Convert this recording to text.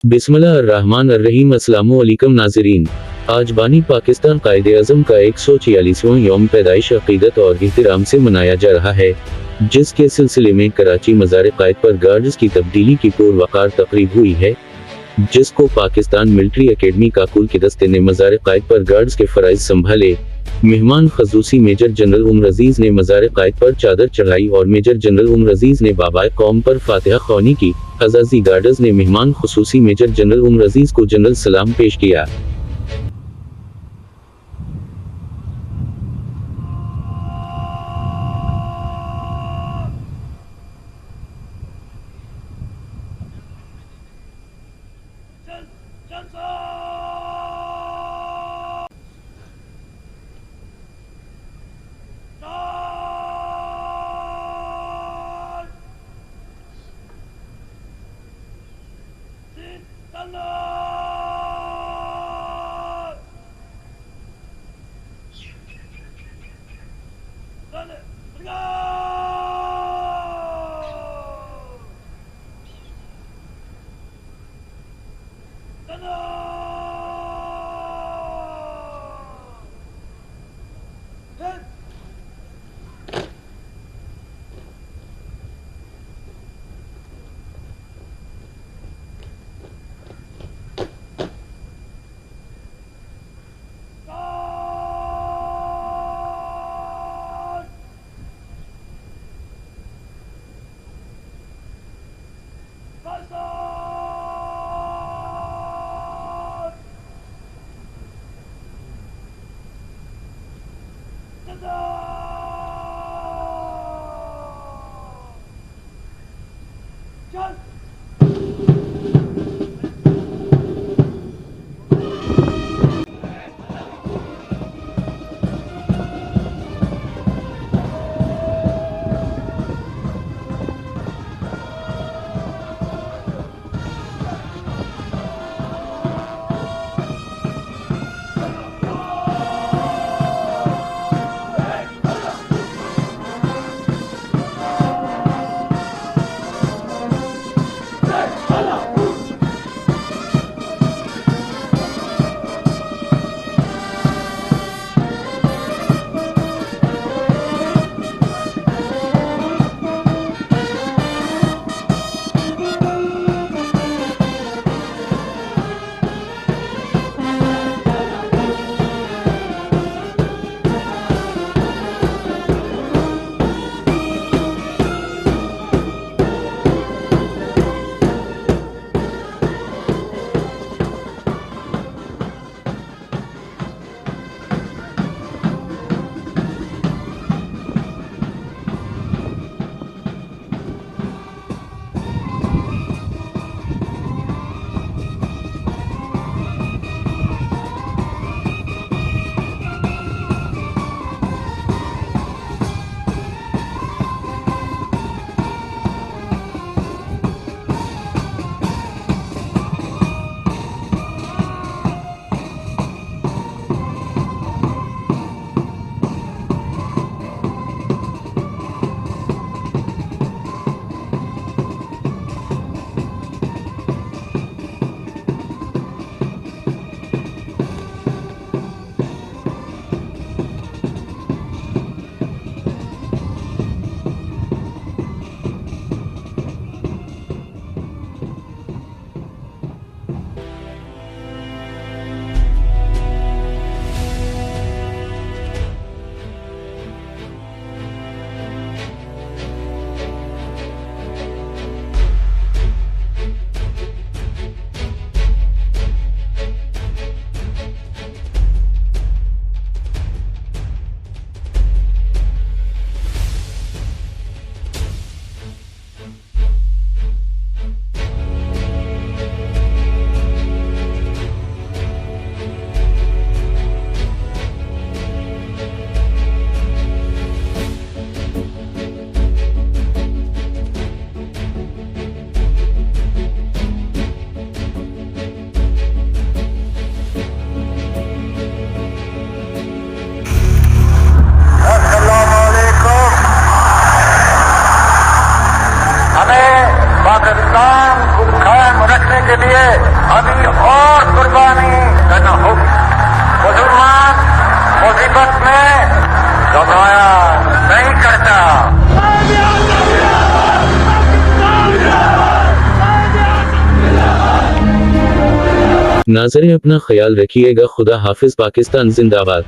बिस्मिल्लाह अर्रहमान अर्रहीम। अस्सलामु अलैकुम नाज़रीन, आज बानी पाकिस्तान कायदे-आज़म का 146वां यौम पैदाइश अक़ीदत और एहतराम से मनाया जा रहा है, जिसके सिलसिले में कराची मज़ार क़ायद पर गार्ड्स की तब्दीली की पुरवकार तक़रीब हुई है, जिसको पाकिस्तान मिलिट्री एकेडमी काकुल के दस्ते ने मज़ार क़ायद पर गार्ड्स के फ़राइज़ संभाले। मेहमान ख़ुसूसी मेजर जनरल उमर अजीज़ ने मज़ार क़ायद पर चादर चढ़ाई और मेजर जनरल उमर अजीज़ ने बाबाए कौम पर फातिहा ख़्वानी की। अज़ाज़ी गार्ड्स ने मेहमान ख़ुसूसी मेजर जनरल उमर अजीज़ को जनरल सलाम पेश किया। पाकिस्तान को कायम रखने के लिए अभी और कुर्बानी करना होगी। मुसलमान मुसीबत में घबराया नहीं करता। नाज़रीन, अपना ख्याल रखिएगा। खुदा हाफिज। पाकिस्तान जिंदाबाद।